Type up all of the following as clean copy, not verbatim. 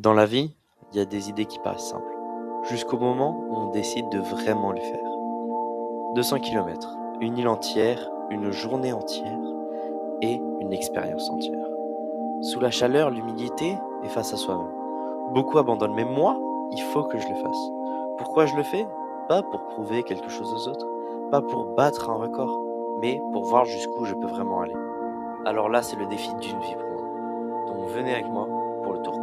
Dans la vie, il y a des idées qui paraissent simples, jusqu'au moment où on décide de vraiment les faire. 200 km, une île entière, une journée entière et une expérience entière. Sous la chaleur, l'humidité et face à soi-même. Beaucoup abandonnent, mais moi, il faut que je le fasse. Pourquoi je le fais? Pas pour prouver quelque chose aux autres, pas pour battre un record, mais pour voir jusqu'où je peux vraiment aller. Alors là, c'est le défi d'une vie pour moi. Donc venez avec moi pour le tour.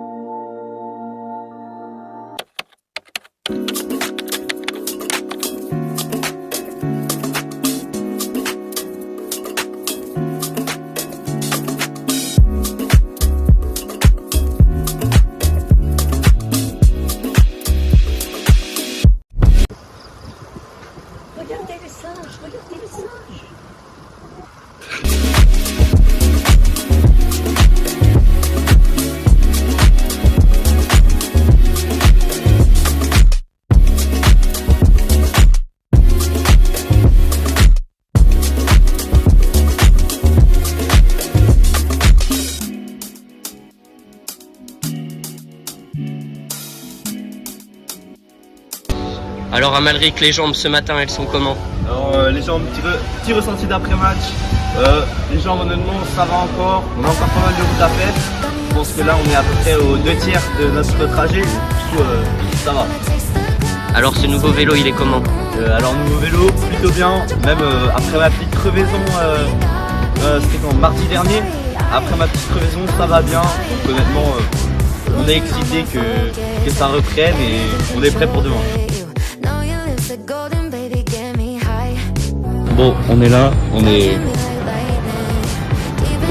Regardez les singes, regardez les singes. Alors Amalric, les jambes ce matin, elles sont comment? Alors les jambes, petit ressenti d'après-match. Les jambes honnêtement ça va encore. On a encore pas mal de route à faire. Je pense que là on est à peu près aux 2/3 de notre trajet. Du coup ça va. Alors ce nouveau vélo, il est comment? Alors nouveau vélo, plutôt bien. Même après ma petite crevaison, c'était quand mardi dernier. Après ma petite crevaison ça va bien. Donc honnêtement on est excité que ça reprenne et on est prêt pour demain. Bon, on est là, on est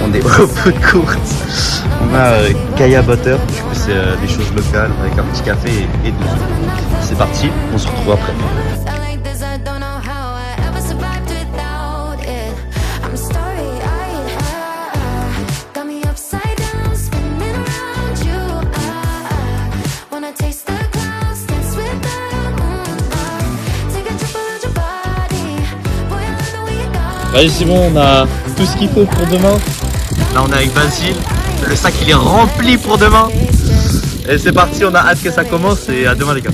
au bout de course. On a Kaya Butter, du coup c'est des choses locales avec un petit café et de l'eau. C'est parti, on se retrouve après. Allez, c'est bon, on a tout ce qu'il faut pour demain. Là on est avec Basile, le sac il est rempli pour demain. Et c'est parti, on a hâte que ça commence et à demain les gars.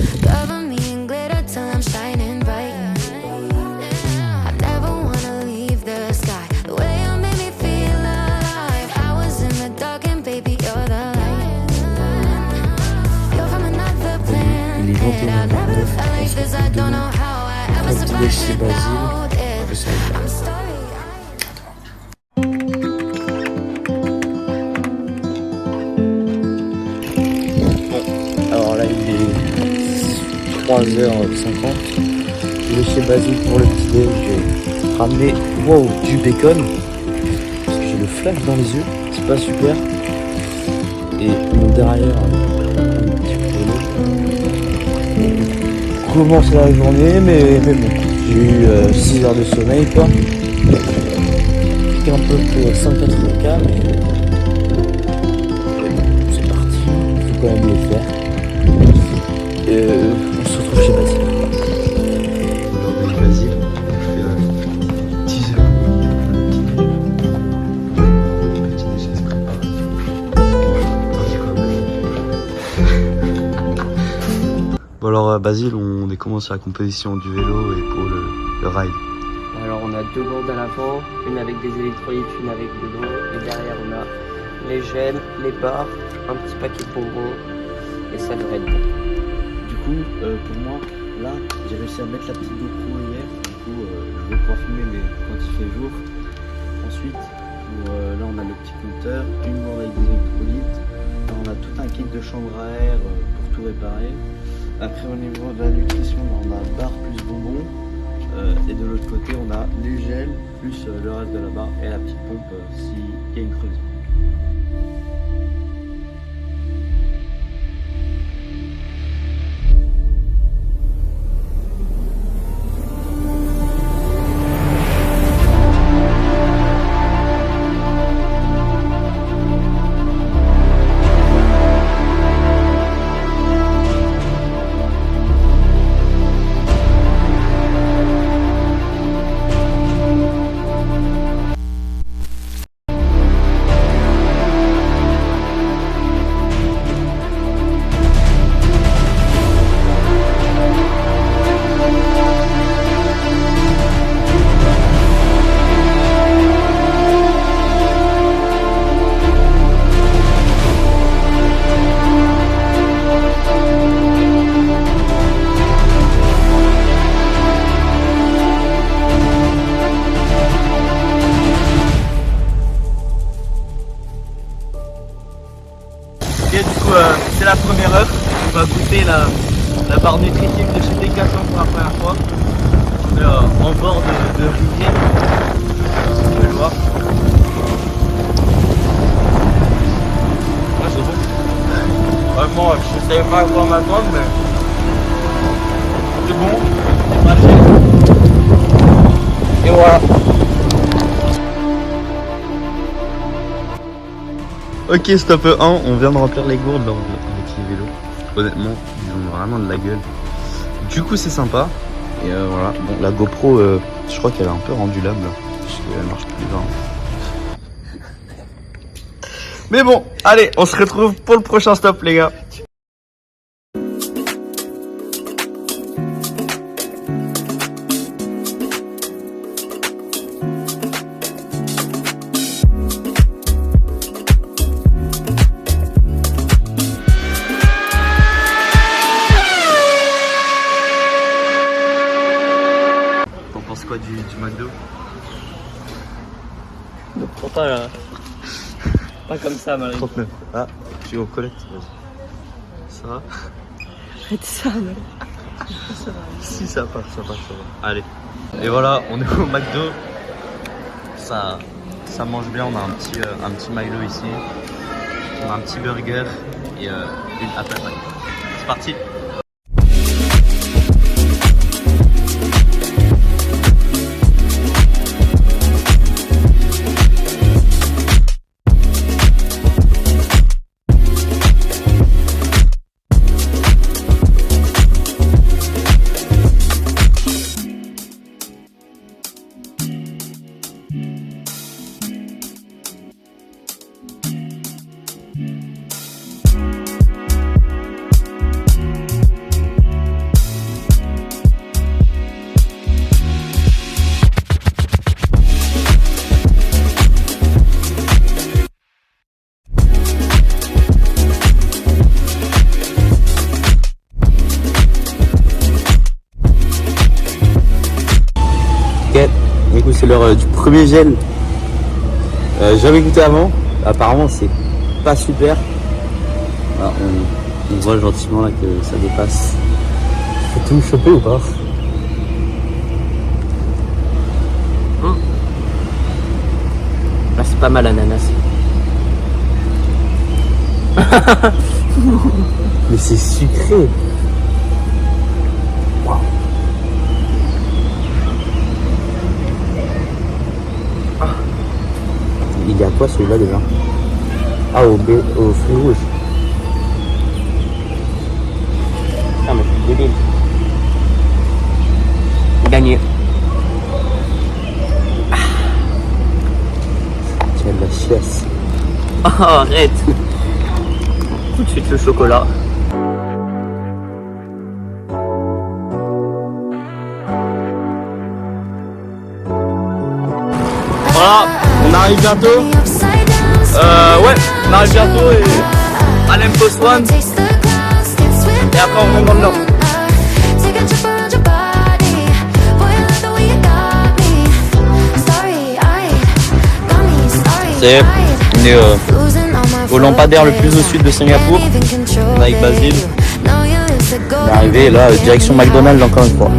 Il est 21h09, on se petit déj chez Basile, je sais pas. Alors là il est 3h50, je vais chez Basile pour le petit déj, j'ai ramené du bacon, parce que j'ai le flash dans les yeux, c'est pas super, et mon derrière un petit vélo. Commence la journée mais bon, j'ai eu 6 heures de sommeil quoi, un peu pour 180K mais c'est parti, il faut quand même le faire. On se retrouve chez Basile. Avec Basile, on fait 10 heures. Petit déjeuner se prépare. Bon alors Basile, on est comment sur la composition du vélo et pour le ride? Alors on a 2 gourdes à l'avant, une avec des électrolytes, une avec de l'eau. Et derrière on a les gels, les barres, un petit paquet de bonbons. Et ça devrait être bon. Du coup, pour moi, là, j'ai réussi à mettre la petite GoPro hier. Du coup, je vais pouvoir filmer mais quand il fait jour. Ensuite, là, on a le petit compteur, une gourde avec des électrolytes. Là, on a tout un kit de chambre à air pour tout réparer. Après, au niveau de la nutrition, on a barre plus bonbons. Et de l'autre côté, on a les gels plus le reste de la barre et la petite pompe s'il y a une creuse. c'est la première heure. On va goûter la barre nutritive de chez Decathlon pour la première fois. On est en bord de rivière. Vous pouvez le voir. Ouais, c'est bon. Vraiment, je ne savais pas à quoi m'attendre, mais c'est bon, c'est marché. Et voilà. Ok, stop 1, on vient de remplir les gourdes là, avec les vélos. Honnêtement, ils ont vraiment de la gueule. Du coup, c'est sympa. Et voilà, bon, la GoPro, je crois qu'elle est un peu rendulable. Parce qu'elle marche plus bien. Mais bon, allez, on se retrouve pour le prochain stop, les gars. T'en penses quoi du McDo? Ne prends pas là. Pas comme ça, Marie. 39. Ah, je suis aux Colette. Ça va? Arrête ça, Marie. Si, ça part, ça va. Allez. Et voilà, on est au McDo. Ça mange bien, on a un petit Milo ici. On a un petit burger et une Apple Pie. C'est parti. Ok, du coup c'est l'heure du premier gel. Jamais goûté avant. Apparemment c'est pas super. Ah, on voit gentiment là que ça dépasse. Faut tout choper ou pas? Là, c'est pas mal, ananas. Mais c'est sucré. Wow. Il y a quoi celui-là déjà? Ah, au fruit rouge. Ah, mais je suis débile. Gagné. Tu as de la chiasse. Oh, arrête. Tout de suite le chocolat. Voilà, on arrive bientôt. Ouais, on arrive bientôt et à l'Empos One. Et après on rentre dans le nord. C'est, on est au lampadaire le plus au sud de Singapour. On est avec Basile. On est arrivé là, direction McDonald's encore une fois.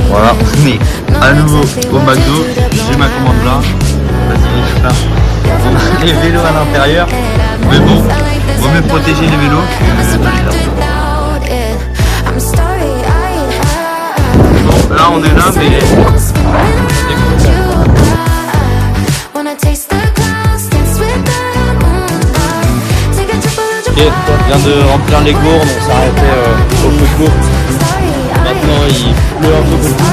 Voilà, on est à nouveau au McDo. J'ai ma commande là. Vas-y, je pars. On a les vélos à l'intérieur. Mais bon, vaut mieux protéger les vélos que d'aller là. Bon, là on est là, mais ok, on vient de remplir les gourdes, on s'est arrêté au feu de gourde. Maintenant il pleut un peu beaucoup.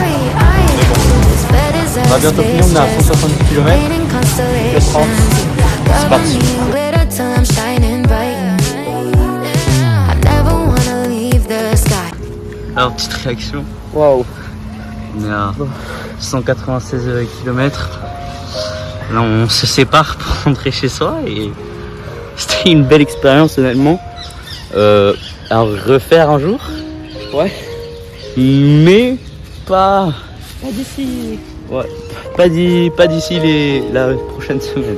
Mais bon, on va bientôt finir, on est à 170 km. Le 30, c'est parti. Alors petite réaction. Waouh. On est à 196 km. Là on se sépare pour rentrer chez soi et c'était une belle expérience honnêtement. À refaire un jour. Ouais. Mais pas d'ici. ouais, pas d'ici la prochaine semaine.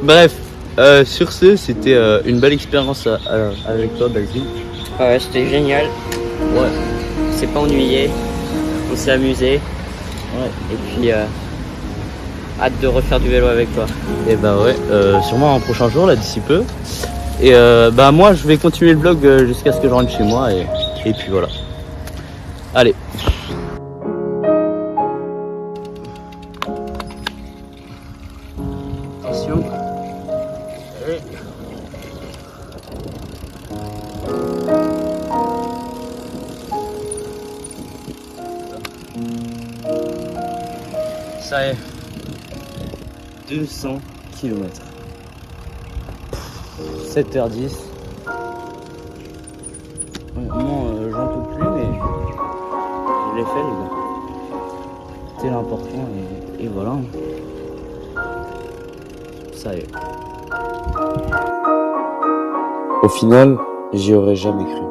Bref, sur ce, c'était une belle expérience avec toi, Basile. Ouais, c'était génial. Ouais. On s'est pas ennuyé. On s'est amusé. Ouais. Et puis, hâte de refaire du vélo avec toi. Et bah ouais, sûrement un prochain jour, là, d'ici peu. Et bah moi, je vais continuer le vlog jusqu'à ce que je rentre chez moi. Et puis voilà. Allez. Attention. Ça y est. 200 km. 7h10. Honnêtement, j'en peux plus, mais je l'ai fait, les gars. C'était l'important, et voilà. Ça y est. Au final, j'y aurais jamais cru.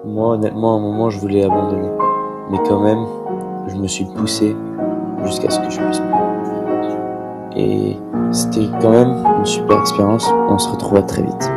Moi, honnêtement, à un moment, je voulais abandonner. Mais quand même, je me suis poussé jusqu'à ce que je puisse plus. Et c'était quand même une super expérience. On se retrouvera très vite.